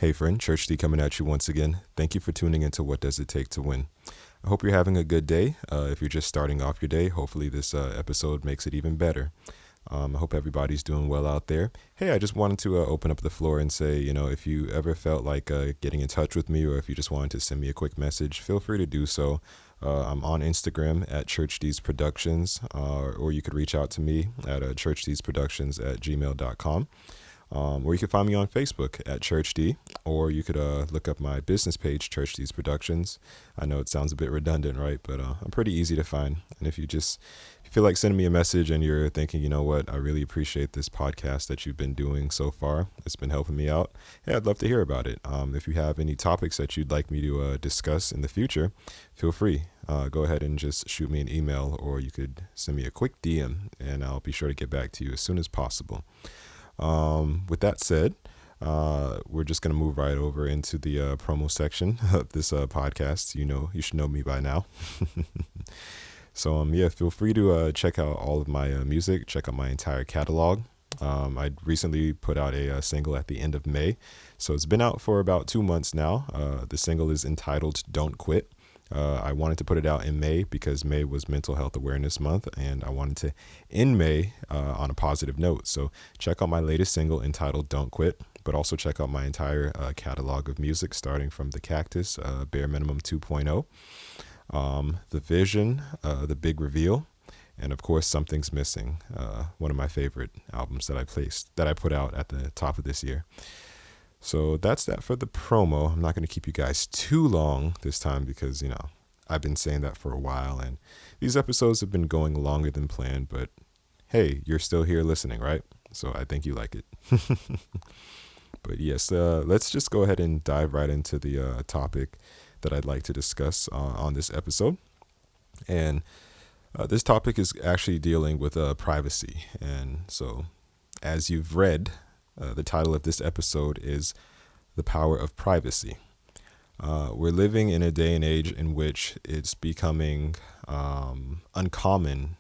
Hey friend, Church D coming at you once again. Thank you for tuning into What Does It Take to Win. I hope you're having a good day. If you're just starting off your day, hopefully this episode makes it even better. I hope everybody's doing well out there. Hey, I just wanted to open up the floor and say, if you ever felt like getting in touch with me, or if you just wanted to send me a quick message, feel free to do so. I'm on Instagram at Church D's Productions, or you could reach out to me at churchd'sproductions@gmail.com. Or you can find me on Facebook at Church D, or you could look up my business page, Church D's Productions. I know it sounds a bit redundant, right? But I'm pretty easy to find. And if you feel like sending me a message and you're thinking, you know what, I really appreciate this podcast that you've been doing so far. It's been helping me out. Hey, I'd love to hear about it. If you have any topics that you'd like me to discuss in the future, feel free. Go ahead and just shoot me an email, or you could send me a quick DM, and I'll be sure to get back to you as soon as possible. With that said, we're just going to move right over into the promo section of this podcast. You should know me by now. So, feel free to check out all of my music, check out my entire catalog. I recently put out a single at the end of May, so it's been out for about 2 months now. The single is entitled Don't Quit. I wanted to put it out in May because May was Mental Health Awareness Month, and I wanted to end May on a positive note. So check out my latest single entitled Don't Quit, but also check out my entire catalog of music, starting from The Cactus, Bare Minimum 2.0, The Vision, The Big Reveal, and of course Something's Missing, one of my favorite albums that I put out at the top of this year. So that's that for the promo. I'm not going to keep you guys too long this time because, I've been saying that for a while, and these episodes have been going longer than planned, but hey, you're still here listening, right? So I think you like it. But yes, let's just go ahead and dive right into the topic that I'd like to discuss on this episode. And this topic is actually dealing with privacy. And so as you've read, the title of this episode is The Power of Privacy. We're living in a day and age in which it's becoming uncommon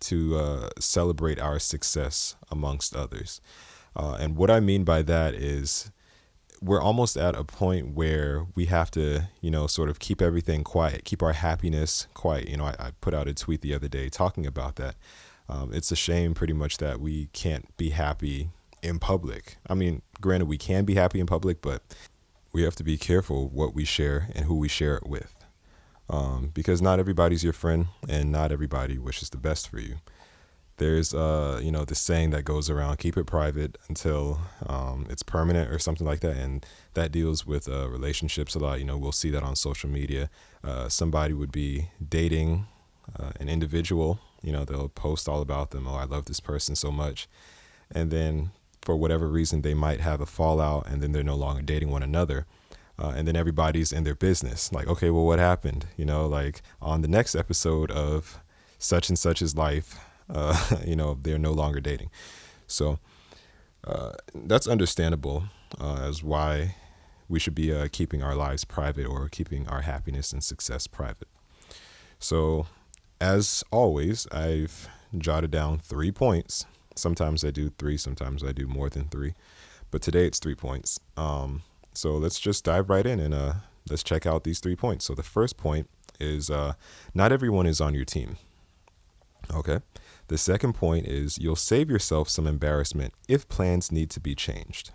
to celebrate our success amongst others. And what I mean by that is we're almost at a point where we have to, sort of keep everything quiet, keep our happiness quiet. I put out a tweet the other day talking about that. It's a shame pretty much that we can't be happy in public. I mean, granted, we can be happy in public, but we have to be careful what we share and who we share it with. Because not everybody's your friend, and not everybody wishes the best for you. There's, this saying that goes around, keep it private until it's permanent or something like that. And that deals with relationships a lot. We'll see that on social media. Somebody would be dating an individual, they'll post all about them. Oh, I love this person so much. And then for whatever reason, they might have a fallout, and then they're no longer dating one another. And then everybody's in their business. Like, okay, well, what happened? Like on the next episode of such and such's life, they're no longer dating. So that's understandable as why we should be keeping our lives private, or keeping our happiness and success private. So as always, I've jotted down 3 points. Sometimes I do 3, sometimes I do more than 3, but today it's 3 points. So let's just dive right in and let's check out these 3 points. So the first point is not everyone is on your team. Okay. The second point is you'll save yourself some embarrassment if plans need to be changed.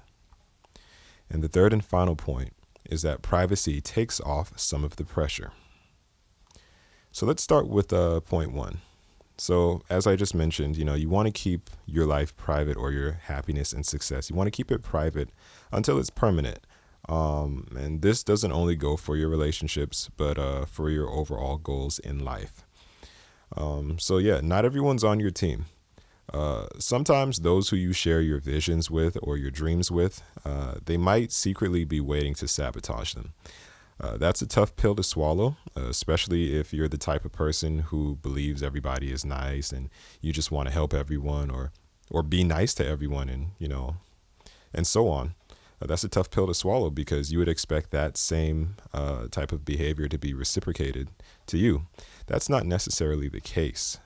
And the third and final point is that privacy takes off some of the pressure. So let's start with point 1. So as I just mentioned, you want to keep your life private, or your happiness and success. You want to keep it private until it's permanent. And this doesn't only go for your relationships, but for your overall goals in life. Not everyone's on your team. Sometimes those who you share your visions with or your dreams with, they might secretly be waiting to sabotage them. That's a tough pill to swallow, especially if you're the type of person who believes everybody is nice and you just want to help everyone or be nice to everyone, and so on. That's a tough pill to swallow because you would expect that same type of behavior to be reciprocated to you. That's not necessarily the case.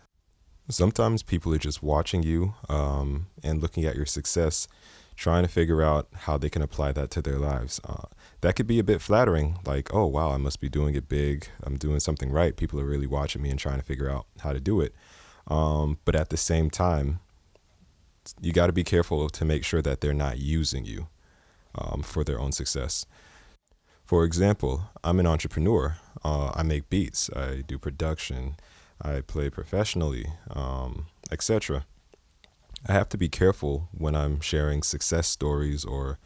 Sometimes people are just watching you and looking at your success trying to figure out how they can apply that to their lives. That could be a bit flattering, like, oh, wow, I must be doing it big. I'm doing something right. People are really watching me and trying to figure out how to do it. But at the same time, you got to be careful to make sure that they're not using you for their own success. For example, I'm an entrepreneur. I make beats. I do production. I play professionally, etc. I have to be careful when I'm sharing success stories, or,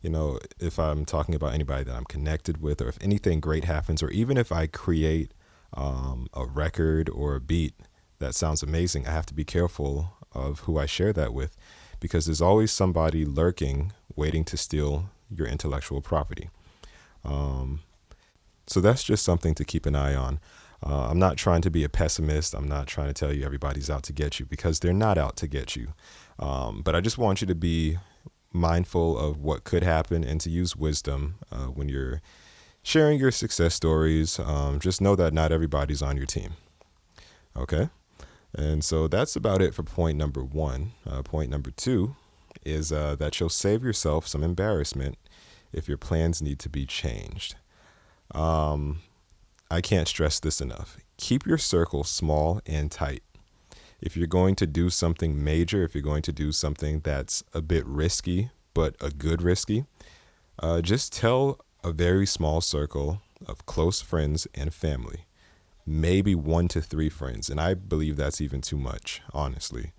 if I'm talking about anybody that I'm connected with, or if anything great happens, or even if I create a record or a beat that sounds amazing. I have to be careful of who I share that with, because there's always somebody lurking, waiting to steal your intellectual property. So that's just something to keep an eye on. I'm not trying to be a pessimist. I'm not trying to tell you everybody's out to get you, because they're not out to get you. But I just want you to be mindful of what could happen and to use wisdom when you're sharing your success stories. Just know that not everybody's on your team. Okay? And so that's about it for point number one. Point number two is that you'll save yourself some embarrassment if your plans need to be changed. I can't stress this enough. Keep your circle small and tight. If you're going to do something major, if you're going to do something that's a bit risky, but a good risky, just tell a very small circle of close friends and family. Maybe 1 to 3 friends. And I believe that's even too much, honestly.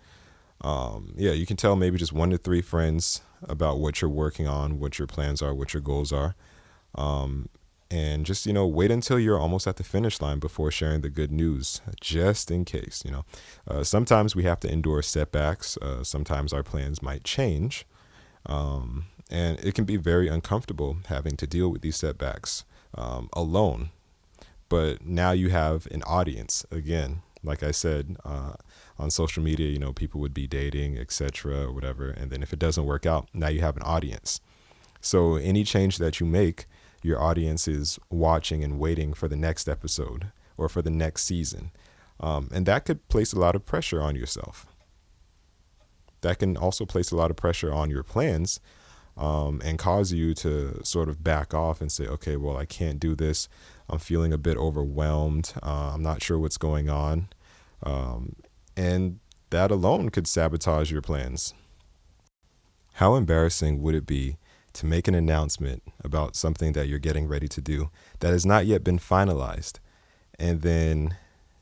You can tell maybe just 1 to 3 friends about what you're working on, what your plans are, what your goals are. And just, wait until you're almost at the finish line before sharing the good news, just in case, Sometimes we have to endure setbacks. Sometimes our plans might change. And it can be very uncomfortable having to deal with these setbacks alone. But now you have an audience. Again, like I said, on social media, people would be dating, etc., or whatever. And then if it doesn't work out, now you have an audience. So any change that you make, your audience is watching and waiting for the next episode or for the next season. And that could place a lot of pressure on yourself. That can also place a lot of pressure on your plans and cause you to sort of back off and say, okay, well, I can't do this. I'm feeling a bit overwhelmed. I'm not sure what's going on. And that alone could sabotage your plans. How embarrassing would it be to make an announcement about something that you're getting ready to do that has not yet been finalized? And then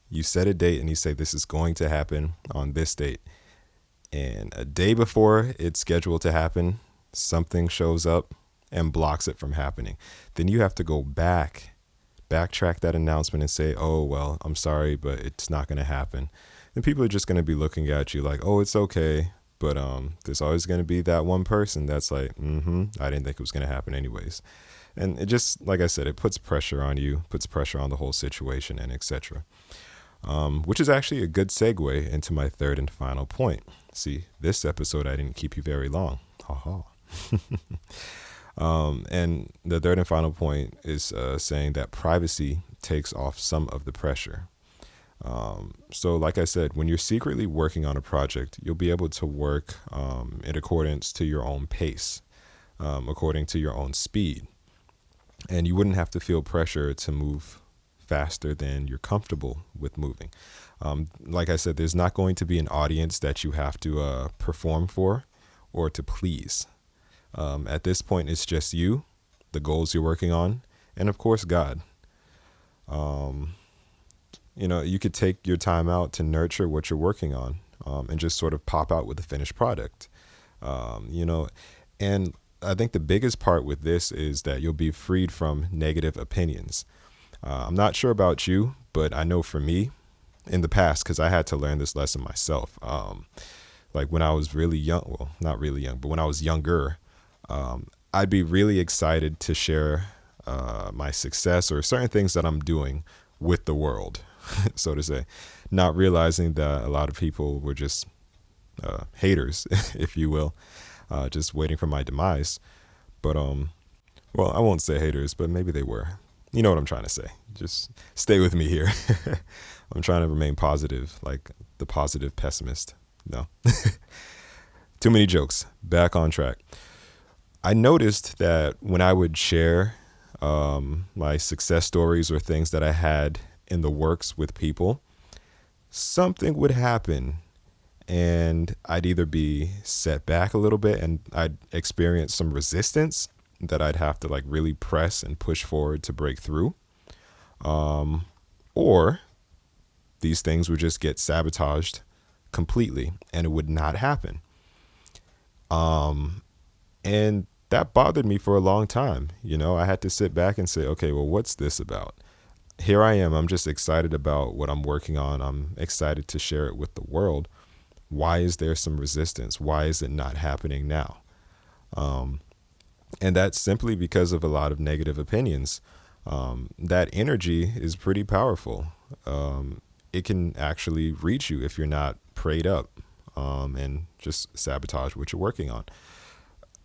you set a date and you say, this is going to happen on this date. And a day before it's scheduled to happen, something shows up and blocks it from happening. Then you have to go backtrack that announcement and say, oh, well, I'm sorry, but it's not going to happen. And people are just going to be looking at you like, oh, it's okay. But there's always going to be that one person that's like, I didn't think it was going to happen anyways. And it just, like I said, it puts pressure on you, puts pressure on the whole situation, and etc. Which is actually a good segue into my third and final point. See, this episode, I didn't keep you very long. Ha And the third and final point is saying that privacy takes off some of the pressure. So like I said, when you're secretly working on a project, you'll be able to work in accordance to your own pace, according to your own speed. And you wouldn't have to feel pressure to move faster than you're comfortable with moving. Like I said, there's not going to be an audience that you have to perform for or to please. At this point, it's just you, the goals you're working on, and of course, God. You could take your time out to nurture what you're working on, and just sort of pop out with a finished product. And I think the biggest part with this is that you'll be freed from negative opinions. I'm not sure about you, but I know for me in the past, because I had to learn this lesson myself. Like when I was really young, well, not really young, but when I was younger, I'd be really excited to share my success or certain things that I'm doing with the world, so to say, not realizing that a lot of people were just haters, if you will, just waiting for my demise. But, well, I won't say haters, but maybe they were. You know what I'm trying to say. Just stay with me here. I'm trying to remain positive, like the positive pessimist. No. too many jokes. Back on track. I noticed that when I would share my success stories or things that I had in the works with people, something would happen and I'd either be set back a little bit and I'd experience some resistance that I'd have to like really press and push forward to break through. Or these things would just get sabotaged completely and it would not happen. And that bothered me for a long time. I had to sit back and say, okay, well, what's this about? Here I am. I'm just excited about what I'm working on. I'm excited to share it with the world. Why is there some resistance? Why is it not happening now? And that's simply because of a lot of negative opinions. That energy is pretty powerful. It can actually reach you if you're not prayed up and just sabotage what you're working on.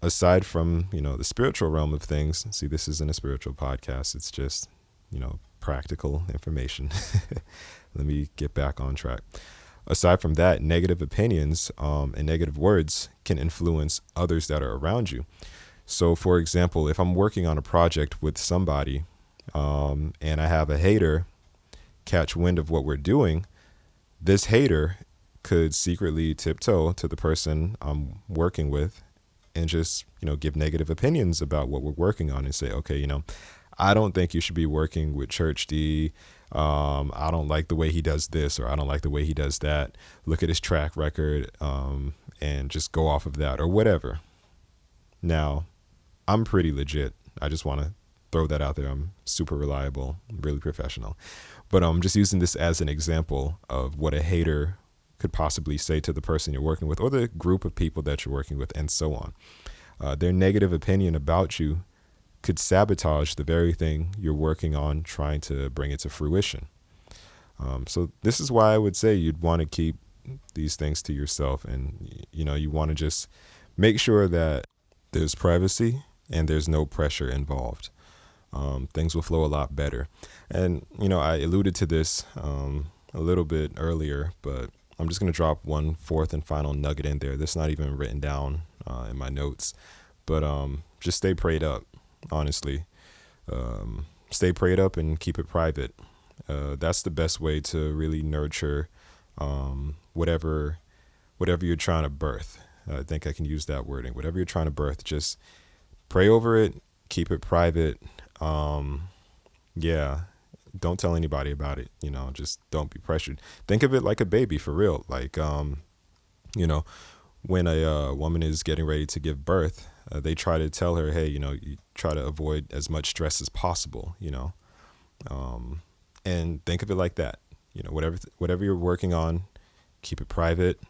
Aside from, the spiritual realm of things, see, this isn't a spiritual podcast. It's just, practical information. Let me get back on track. Aside from that, negative opinions and negative words can influence others that are around you. So, for example, if I'm working on a project with somebody and I have a hater catch wind of what we're doing, this hater could secretly tiptoe to the person I'm working with and just, give negative opinions about what we're working on and say, okay, I don't think you should be working with Church D. I don't like the way he does this, or I don't like the way he does that. Look at his track record and just go off of that or whatever. Now, I'm pretty legit. I just want to throw that out there. I'm super reliable, really professional. But I'm just using this as an example of what a hater could possibly say to the person you're working with or the group of people that you're working with and so on. Their negative opinion about you could sabotage the very thing you're working on, trying to bring it to fruition. So this is why I would say you'd want to keep these things to yourself. And, you want to just make sure that there's privacy and there's no pressure involved. Things will flow a lot better. And, I alluded to this a little bit earlier, but I'm just going to drop one fourth and final nugget in there. That's not even written down in my notes, but just stay prayed up, honestly. Stay prayed up and keep it private. That's the best way to really nurture whatever you're trying to birth. I think I can use that wording. Whatever you're trying to birth, just pray over it, keep it private. Don't tell anybody about it. Just don't be pressured. Think of it like a baby, for real. Like, when a woman is getting ready to give birth, they try to tell her, hey, you try to avoid as much stress as possible, and think of it like that. Whatever you're working on, keep it private,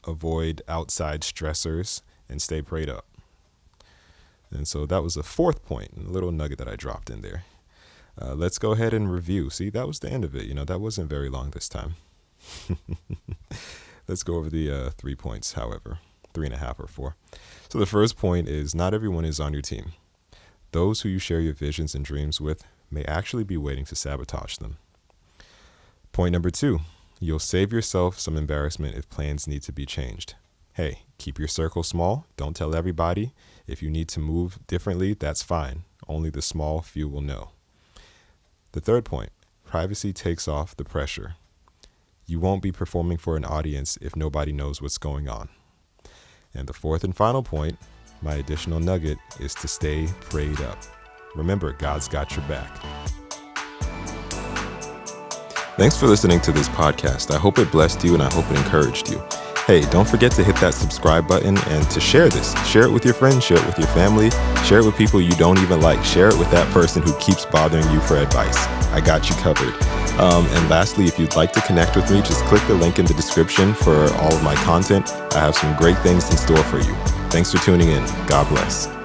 avoid outside stressors, and stay prayed up. And so that was the fourth point, a little nugget that I dropped in there. Let's go ahead and review. See, that was the end of it. That wasn't very long this time. Let's go over the 3 points, however, 3.5 or 4. So the first point is not everyone is on your team. Those who you share your visions and dreams with may actually be waiting to sabotage them. Point number 2, you'll save yourself some embarrassment if plans need to be changed. Hey, keep your circle small. Don't tell everybody. If you need to move differently, that's fine. Only the small few will know. The third point, privacy takes off the pressure. You won't be performing for an audience if nobody knows what's going on. And the fourth and final point, my additional nugget, is to stay prayed up. Remember, God's got your back. Thanks for listening to this podcast. I hope it blessed you and I hope it encouraged you. Hey, don't forget to hit that subscribe button and to share this. Share it with your friends, share it with your family, share it with people you don't even like. Share it with that person who keeps bothering you for advice. I got you covered. And lastly, if you'd like to connect with me, just click the link in the description for all of my content. I have some great things in store for you. Thanks for tuning in. God bless.